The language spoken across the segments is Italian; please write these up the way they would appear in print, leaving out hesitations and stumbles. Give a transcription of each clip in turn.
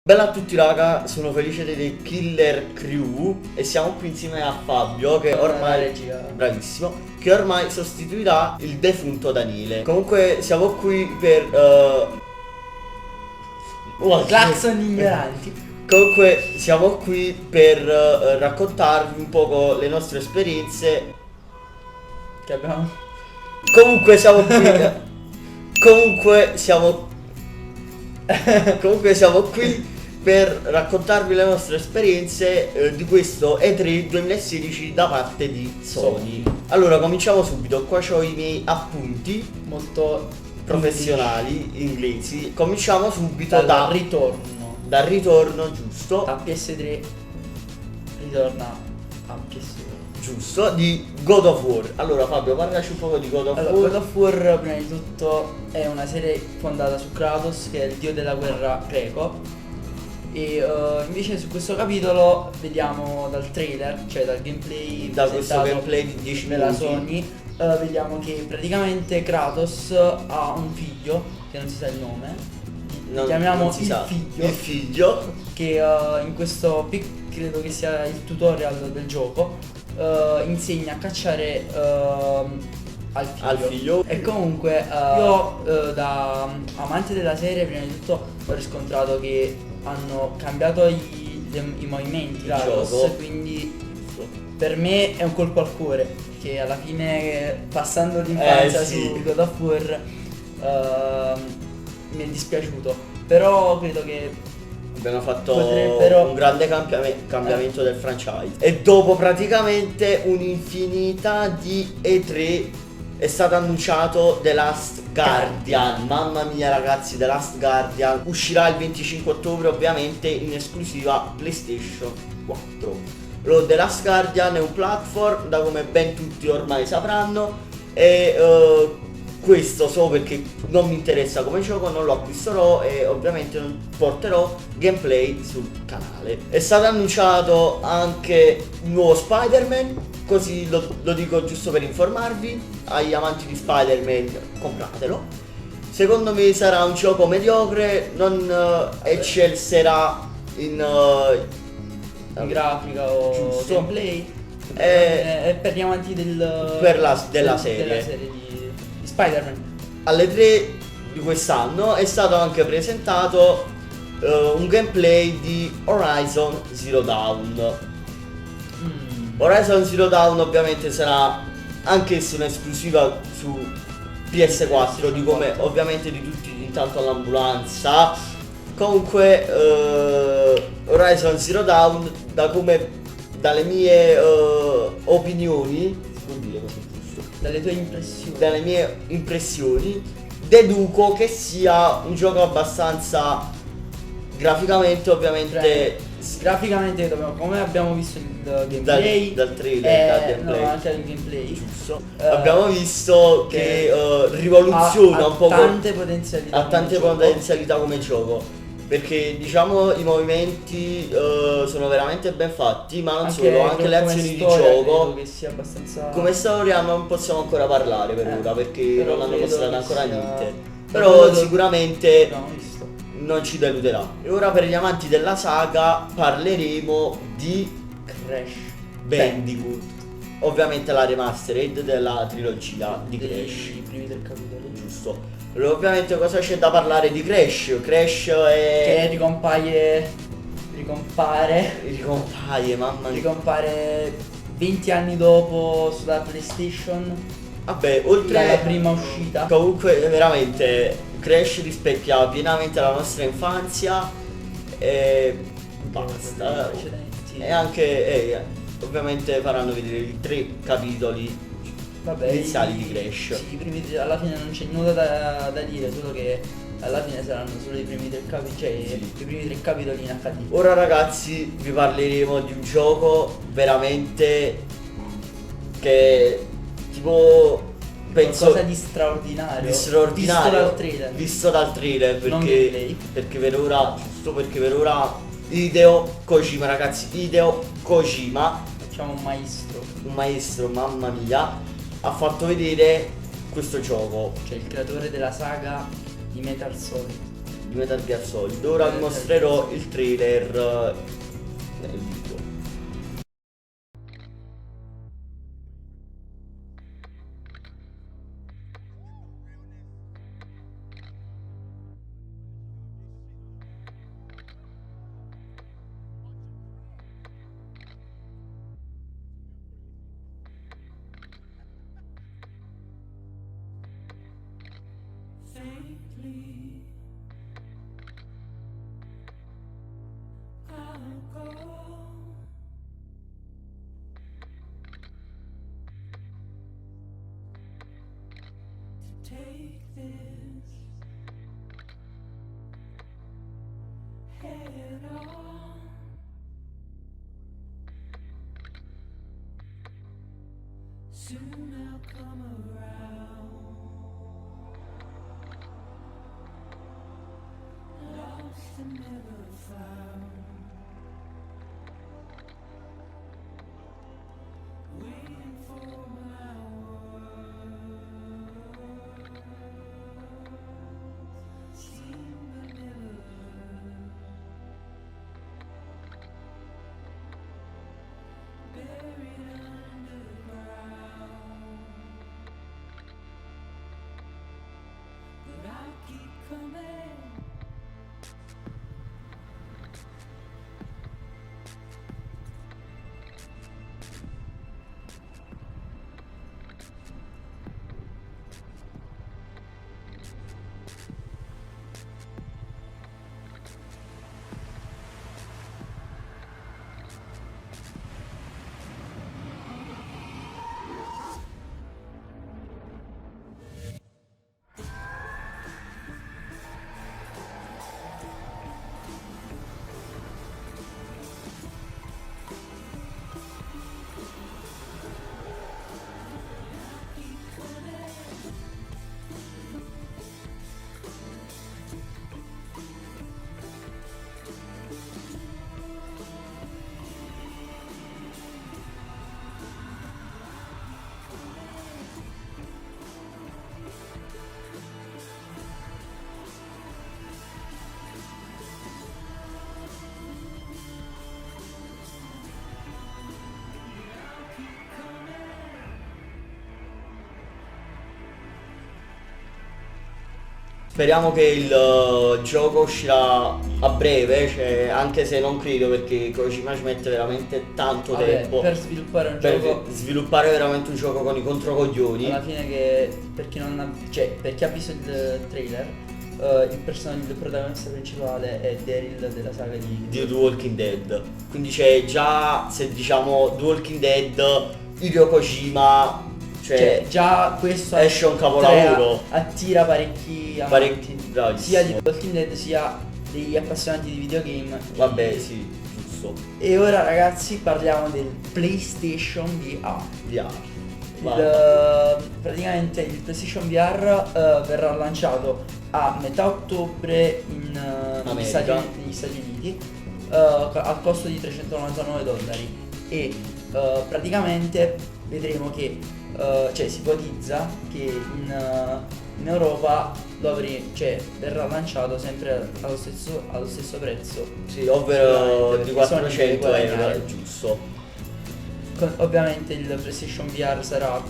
Bella a tutti raga, sono felice dei Killer Crew e siamo qui insieme a Fabio che ormai, bravissimo, che ormai sostituirà il defunto Daniele. Comunque siamo qui per clacson ignoranti. Comunque siamo qui per raccontarvi un poco le nostre esperienze Che abbiamo. Comunque siamo qui Comunque siamo qui per raccontarvi le nostre esperienze di questo E3 2016 da parte di Sony. Allora cominciamo subito, qua ho i miei appunti Molto professionali inglesi. Cominciamo subito dal ritorno. Dal ritorno, giusto? Da PS3 ritorna a PS3. Giusto, di God of War. Allora Fabio, parlaci un po' di God of War. God of War prima di tutto è una serie fondata su Kratos, che è il dio della guerra greco. E invece su questo capitolo vediamo dal trailer, cioè dal gameplay, da questo gameplay di 10 della minuti Sony, vediamo che praticamente Kratos ha un figlio che non si sa il nome, chiamiamo il figlio che in questo credo che sia il tutorial del gioco, insegna a cacciare al figlio. E comunque io da amante della serie prima di tutto ho riscontrato che hanno cambiato i movimenti, quindi per me è un colpo al cuore, che alla fine passando l'infanzia su God of War mi è dispiaciuto, però credo che abbiamo fatto un grande cambiamento del franchise. E dopo praticamente un'infinità di E3 è stato annunciato The Last Guardian. Mamma mia ragazzi, The Last Guardian uscirà il 25 ottobre ovviamente in esclusiva PlayStation 4. The Last Guardian è un platform, da come ben tutti ormai sapranno, e questo so perché non mi interessa come gioco, non lo acquisterò e ovviamente non porterò gameplay sul canale. È stato annunciato anche il nuovo Spider-Man, così lo dico giusto per informarvi. Agli amanti di Spider-Man, compratelo. Secondo me sarà un gioco mediocre, non eccelserà in grafica o giusto. Gameplay. È per gli amanti della serie di Spider-Man. Alle 3 di quest'anno è stato anche presentato un gameplay di Horizon Zero Dawn. Horizon Zero Dawn ovviamente sarà anch'esso un'esclusiva su PS4, di come ovviamente di tutti intanto all'ambulanza. Comunque Horizon Zero Dawn, dalle mie opinioni, si può dire così giusto? Dalle tue impressioni. Dalle mie impressioni deduco che sia un gioco abbastanza graficamente ovviamente graficamente come abbiamo visto il gameplay dal trailer, dal gameplay. No, anche il gameplay giusto. Abbiamo visto che rivoluziona un po', tante potenzialità, ha tante potenzialità come gioco, perché diciamo i movimenti sono veramente ben fatti, ma non solo, anche le azioni di gioco che sia abbastanza. Come storia non possiamo ancora parlare per ora, perché non hanno mostrato ancora niente, però sicuramente non ci deluderà. E ora per gli amanti della saga parleremo di Crash Bandicoot, ovviamente la remastered della trilogia di Crash, i primi del capitolo, giusto. Ovviamente cosa c'è da parlare di Crash? Crash è che ricompare, mamma mia, ricompare 20 anni dopo sulla PlayStation. Vabbè, oltre alla prima uscita. Comunque veramente Crash rispecchia pienamente la nostra infanzia e basta. E anche ovviamente faranno vedere i 3 capitoli iniziali di Crash. Sì, i primi alla fine non c'è nulla da dire, solo che alla fine saranno solo i primi 3 capitoli, cioè i primi 3 capitoli in HD. Ora ragazzi vi parleremo di un gioco veramente che tipo penso qualcosa di straordinario visto dal trailer perché per ora Hideo Kojima, ragazzi, facciamo un maestro, mamma mia, ha fatto vedere questo gioco, cioè il creatore della saga di Metal Solid, di Metal Gear Solid. Ora vi mostrerò il trailer nel video. Take this head on. Soon I'll come around. Lost and never found. Waiting for my Speriamo che il gioco uscirà a breve, cioè, anche se non credo, perché Kojima ci mette veramente tanto tempo per sviluppare un per gioco. sviluppare veramente un gioco con i controcoglioni. Alla fine, che per chi non ha, cioè, per chi ha visto il trailer, il protagonista principale è Daryl della saga di The Walking Dead. Quindi c'è già, se diciamo The Walking Dead, Hideo Kojima, cioè già questo esce un capolavoro, attira parecchi amanti, sia di Walking Dead sia degli appassionati di videogame. Vabbè, sì, giusto. E ora, ragazzi, parliamo del PlayStation VR. Praticamente il PlayStation VR verrà lanciato a metà ottobre negli Stati Uniti al costo di $399 e praticamente vedremo che cioè si ipotizza che in Europa verrà lanciato sempre allo stesso prezzo. Sì, ovvero di 400 euro, euro, giusto. Ovviamente il PlayStation VR sarà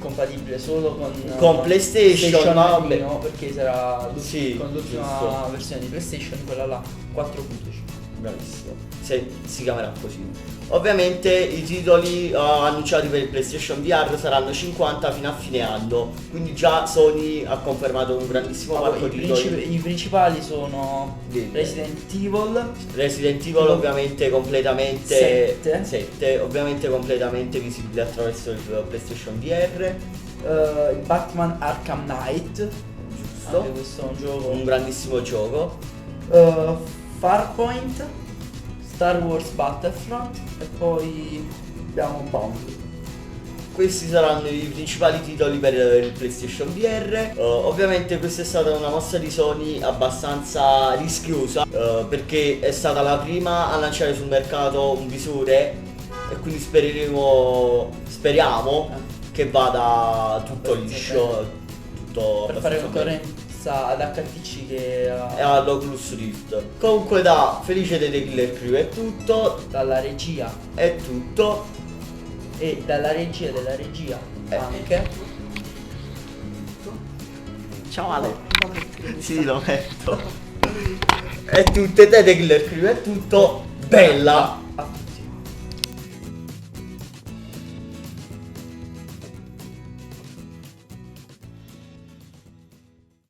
compatibile solo con PlayStation, Neo, perché sarà con l'ultima giusto. versione di PlayStation, quella là 4.5. Bravissimo, si chiamerà così. Ovviamente i titoli annunciati per il PlayStation VR saranno 50 fino a fine anno, quindi già Sony ha confermato un grandissimo parco di titoli. I principali sono Resident Evil ovviamente completamente 7, ovviamente completamente visibile attraverso il PlayStation VR. Batman Arkham Knight, giusto, anche questo è un grandissimo gioco. Farpoint, Star Wars Battlefront e poi abbiamo Bound. Questi saranno i principali titoli per il PlayStation VR. Ovviamente questa è stata una mossa di Sony abbastanza rischiosa, perché è stata la prima a lanciare sul mercato un visore e quindi speriamo che vada tutto liscio, tutto per fare sta ad HTC che E all'Oculus Rift. Comunque da Felice dei The Killer Crew è tutto. dalla regia È tutto. e dalla regia della regia anche. Ciao Ale. Sì, lo metto. È tutto. E da The Killer Crew è tutto. Bella.